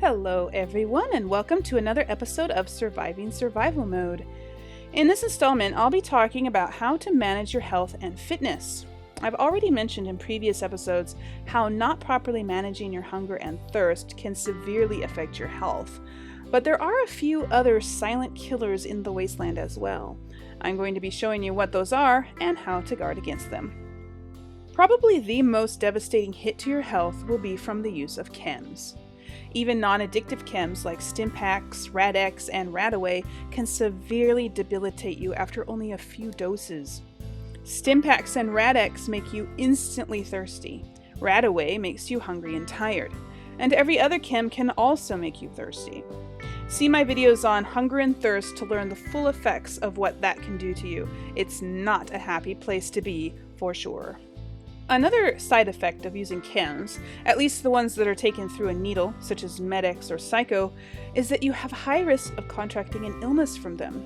Hello everyone, and welcome to another episode of Surviving Survival Mode. In this installment, I'll be talking about how to manage your health and fitness. I've already mentioned in previous episodes how not properly managing your hunger and thirst can severely affect your health, but there are a few other silent killers in the wasteland as well. I'm going to be showing you what those are and how to guard against them. Probably the most devastating hit to your health will be from the use of chems. Even non-addictive chems like Stimpaks, Rad-X, and Radaway can severely debilitate you after only a few doses. Stimpaks and Rad-X make you instantly thirsty. Radaway makes you hungry and tired. And every other chem can also make you thirsty. See my videos on hunger and thirst to learn the full effects of what that can do to you. It's not a happy place to be, for sure. Another side effect of using chems, at least the ones that are taken through a needle, such as Med-X or Psycho, is that you have high risk of contracting an illness from them.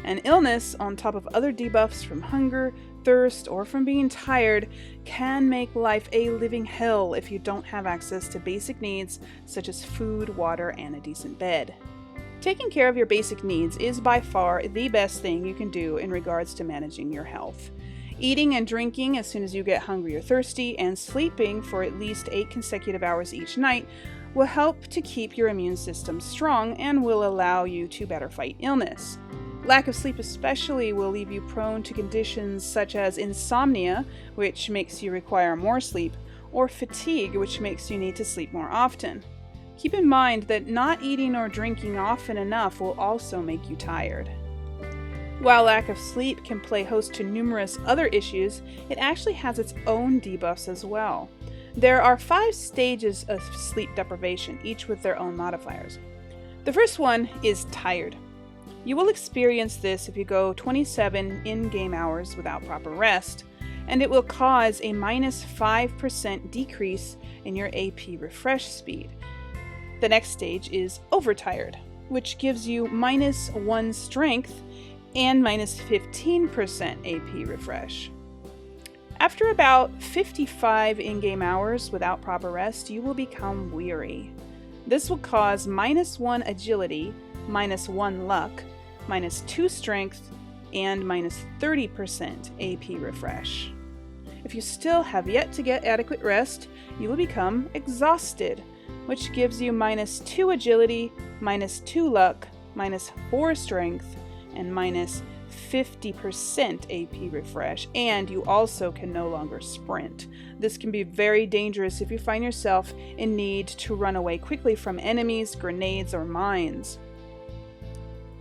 An illness, on top of other debuffs from hunger, thirst, or from being tired, can make life a living hell if you don't have access to basic needs such as food, water, and a decent bed. Taking care of your basic needs is by far the best thing you can do in regards to managing your health. Eating and drinking as soon as you get hungry or thirsty, and sleeping for at least 8 consecutive hours each night will help to keep your immune system strong and will allow you to better fight illness. Lack of sleep especially will leave you prone to conditions such as insomnia, which makes you require more sleep, or fatigue, which makes you need to sleep more often. Keep in mind that not eating or drinking often enough will also make you tired. While lack of sleep can play host to numerous other issues, it actually has its own debuffs as well. There are 5 stages of sleep deprivation, each with their own modifiers. The first one is tired. You will experience this if you go 27 in-game hours without proper rest, and it will cause a minus 5% decrease in your AP refresh speed. The next stage is overtired, which gives you minus 1 strength and minus 15% AP refresh. After about 55 in-game hours without proper rest, you will become weary. This will cause minus 1 agility, minus 1 luck, minus 2 strength, and minus 30% AP refresh. If you still have yet to get adequate rest, you will become exhausted, which gives you minus 2 agility, minus 2 luck, minus 4 strength, and minus 50% AP refresh, and you also can no longer sprint. This can be very dangerous if you find yourself in need to run away quickly from enemies, grenades, or mines.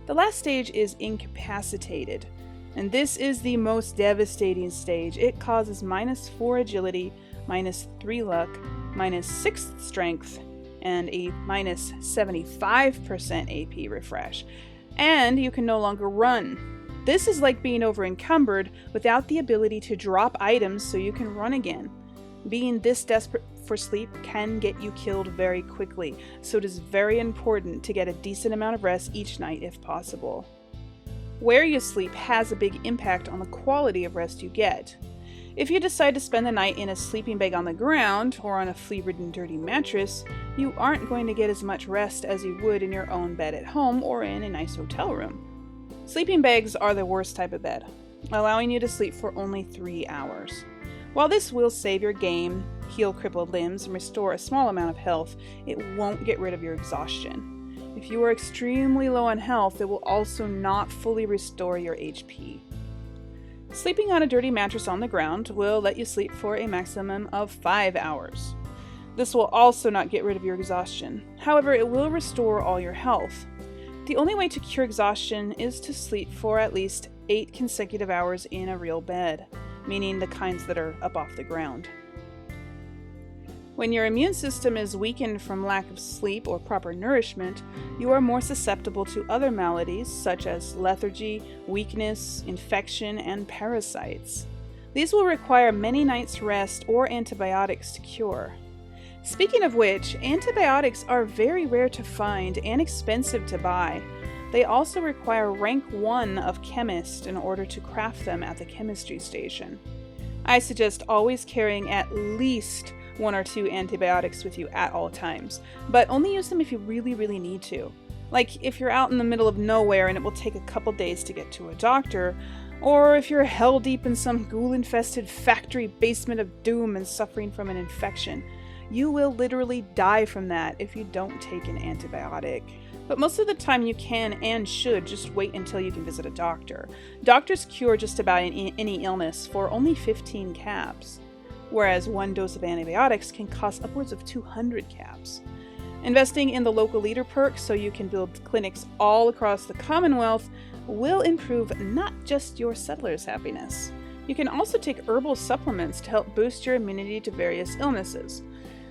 The last stage is incapacitated, and this is the most devastating stage. It causes minus 4 agility, minus 3 luck, minus 6 strength, and a minus 75% AP refresh. And you can no longer run. This is like being over-encumbered without the ability to drop items so you can run again. Being this desperate for sleep can get you killed very quickly, so it is very important to get a decent amount of rest each night if possible. Where you sleep has a big impact on the quality of rest you get. If you decide to spend the night in a sleeping bag on the ground or on a flea-ridden dirty mattress, you aren't going to get as much rest as you would in your own bed at home or in a nice hotel room. Sleeping bags are the worst type of bed, allowing you to sleep for only 3 hours. While this will save your game, heal crippled limbs, and restore a small amount of health, it won't get rid of your exhaustion. If you are extremely low on health, it will also not fully restore your HP. Sleeping on a dirty mattress on the ground will let you sleep for a maximum of 5 hours. This will also not get rid of your exhaustion. However, it will restore all your health. The only way to cure exhaustion is to sleep for at least 8 consecutive hours in a real bed, meaning the kinds that are up off the ground. When your immune system is weakened from lack of sleep or proper nourishment, you are more susceptible to other maladies such as lethargy, weakness, infection, and parasites. These will require many nights' rest or antibiotics to cure. Speaking of which, antibiotics are very rare to find and expensive to buy. They also require rank 1 of chemist in order to craft them at the chemistry station. I suggest always carrying at least 1 or 2 antibiotics with you at all times, but only use them if you really, really need to. Like if you're out in the middle of nowhere and it will take a couple days to get to a doctor, or if you're hell deep in some ghoul-infested factory basement of doom and suffering from an infection. You will literally die from that if you don't take an antibiotic. But most of the time you can and should just wait until you can visit a doctor. Doctors cure just about any illness for only 15 caps, whereas 1 dose of antibiotics can cost upwards of 200 caps. Investing in the local leader perk so you can build clinics all across the Commonwealth will improve not just your settlers' happiness. You can also take herbal supplements to help boost your immunity to various illnesses.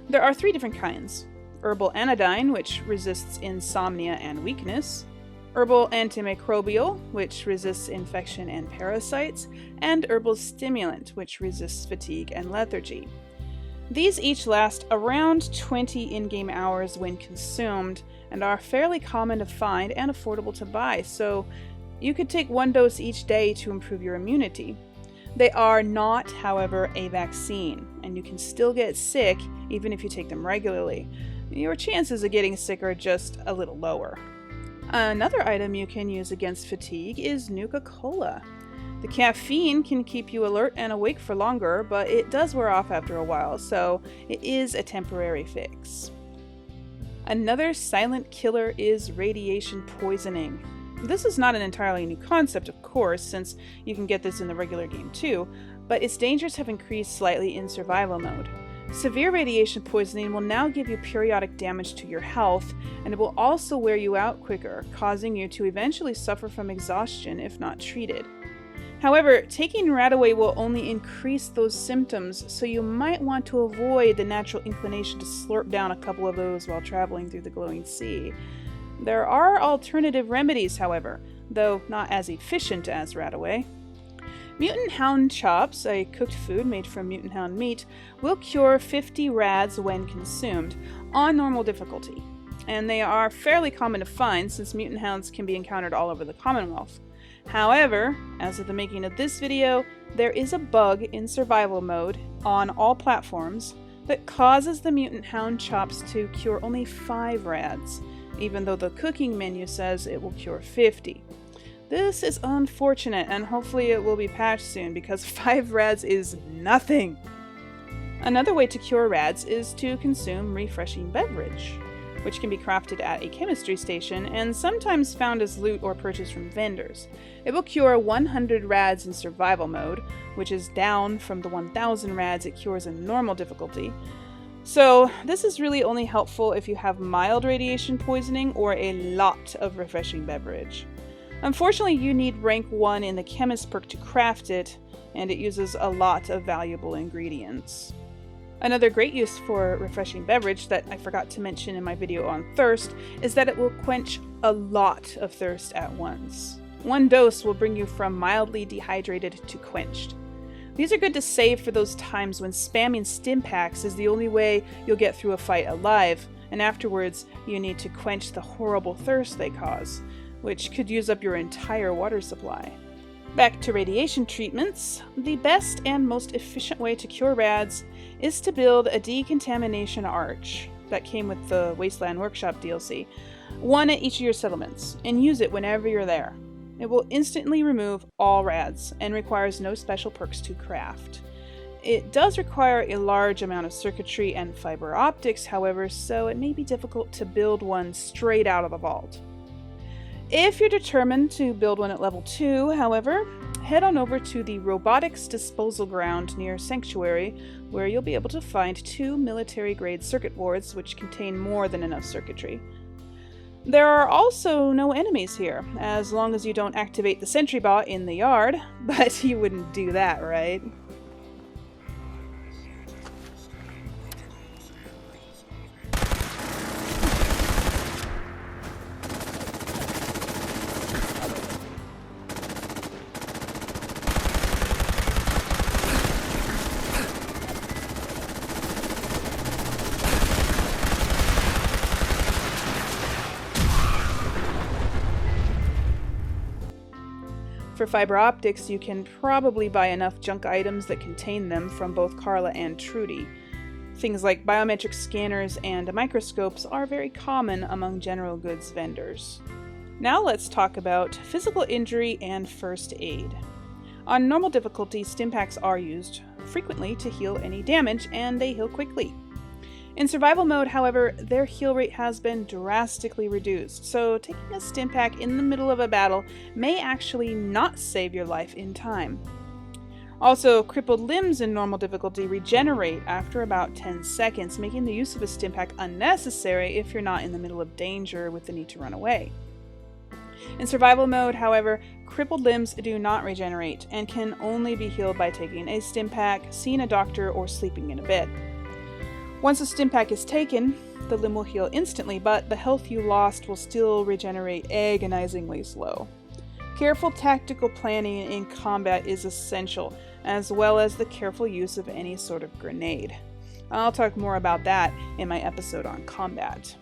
There are 3 different kinds: herbal anodyne, which resists insomnia and weakness; herbal antimicrobial, which resists infection and parasites; and herbal stimulant, which resists fatigue and lethargy. These each last around 20 in-game hours when consumed, and are fairly common to find and affordable to buy, so you could take 1 dose each day to improve your immunity. They are not, however, a vaccine, and you can still get sick even if you take them regularly. Your chances of getting sick are just a little lower. Another item you can use against fatigue is Nuka-Cola. The caffeine can keep you alert and awake for longer, but it does wear off after a while, so it is a temporary fix. Another silent killer is radiation poisoning. This is not an entirely new concept, of course, since you can get this in the regular game too, but its dangers have increased slightly in survival mode. Severe radiation poisoning will now give you periodic damage to your health, and it will also wear you out quicker, causing you to eventually suffer from exhaustion if not treated. However, taking Radaway will only increase those symptoms, so you might want to avoid the natural inclination to slurp down a couple of those while traveling through the glowing sea. There are alternative remedies, however, though not as efficient as Radaway. Mutant Hound Chops, a cooked food made from mutant hound meat, will cure 50 rads when consumed, on normal difficulty, and they are fairly common to find since mutant hounds can be encountered all over the Commonwealth. However, as of the making of this video, there is a bug in survival mode on all platforms that causes the mutant hound chops to cure only 5 rads, even though the cooking menu says it will cure 50. This is unfortunate, and hopefully it will be patched soon because 5 rads is nothing. Another way to cure rads is to consume refreshing beverage, which can be crafted at a chemistry station and sometimes found as loot or purchased from vendors. It will cure 100 rads in survival mode, which is down from the 1000 rads it cures in normal difficulty. So this is really only helpful if you have mild radiation poisoning or a lot of refreshing beverage. Unfortunately, you need rank 1 in the chemist perk to craft it, and it uses a lot of valuable ingredients. Another great use for refreshing beverage that I forgot to mention in my video on thirst is that it will quench a lot of thirst at once. 1 dose will bring you from mildly dehydrated to quenched. These are good to save for those times when spamming stim packs is the only way you'll get through a fight alive, and afterwards you need to quench the horrible thirst they cause, which could use up your entire water supply. Back to radiation treatments, the best and most efficient way to cure rads is to build a decontamination arch that came with the Wasteland Workshop DLC, 1 at each of your settlements, and use it whenever you're there. It will instantly remove all rads and requires no special perks to craft. It does require a large amount of circuitry and fiber optics, however, so it may be difficult to build one straight out of the vault. If you're determined to build one at level 2, however, head on over to the Robotics Disposal Ground near Sanctuary, where you'll be able to find 2 military-grade circuit boards which contain more than enough circuitry. There are also no enemies here, as long as you don't activate the sentry bot in the yard, but you wouldn't do that, right? For fiber optics, you can probably buy enough junk items that contain them from both Carla and Trudy. Things like biometric scanners and microscopes are very common among general goods vendors. Now let's talk about physical injury and first aid. On normal difficulty, Stimpaks are used frequently to heal any damage, and they heal quickly. In survival mode, however, their heal rate has been drastically reduced, so taking a Stimpak in the middle of a battle may actually not save your life in time. Also, crippled limbs in normal difficulty regenerate after about 10 seconds, making the use of a Stimpak unnecessary if you're not in the middle of danger with the need to run away. In survival mode, however, crippled limbs do not regenerate and can only be healed by taking a Stimpak, seeing a doctor, or sleeping in a bed. Once a Stimpak is taken, the limb will heal instantly, but the health you lost will still regenerate agonizingly slow. Careful tactical planning in combat is essential, as well as the careful use of any sort of grenade. I'll talk more about that in my episode on combat.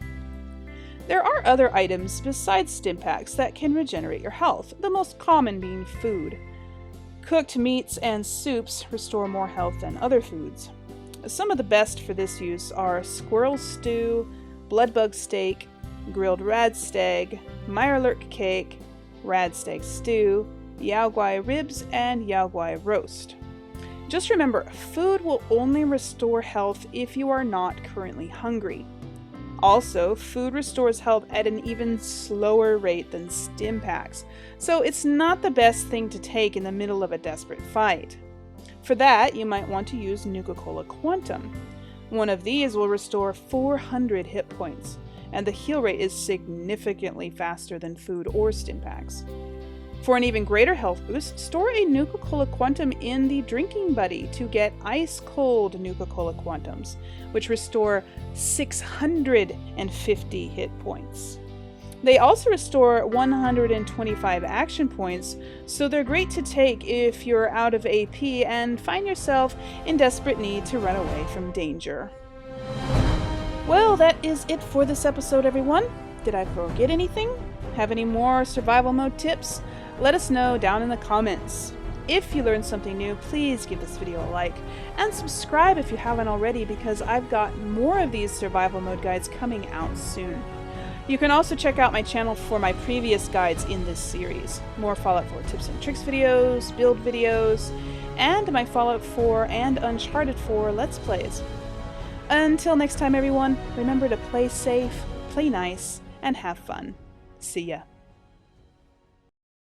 There are other items besides Stimpaks that can regenerate your health, the most common being food. Cooked meats and soups restore more health than other foods. Some of the best for this use are squirrel stew, bloodbug steak, grilled radstag, Meyerlurk cake, radstag stew, yao guai ribs, and yao guai roast. Just remember, food will only restore health if you are not currently hungry. Also, food restores health at an even slower rate than Stimpaks, so it's not the best thing to take in the middle of a desperate fight. For that, you might want to use Nuka-Cola Quantum. One of these will restore 400 hit points, and the heal rate is significantly faster than food or Stimpaks. For an even greater health boost, store a Nuka-Cola Quantum in the Drinking Buddy to get ice-cold Nuka-Cola Quantums, which restore 650 hit points. They also restore 125 action points, so they're great to take if you're out of AP and find yourself in desperate need to run away from danger. Well, that is it for this episode, everyone. Did I forget anything? Have any more survival mode tips? Let us know down in the comments. If you learned something new, please give this video a like, and subscribe if you haven't already, because I've got more of these survival mode guides coming out soon. You can also check out my channel for my previous guides in this series. More Fallout 4 tips and tricks videos, build videos, and my Fallout 4 and Uncharted 4 Let's Plays. Until next time, everyone, remember to play safe, play nice, and have fun. See ya.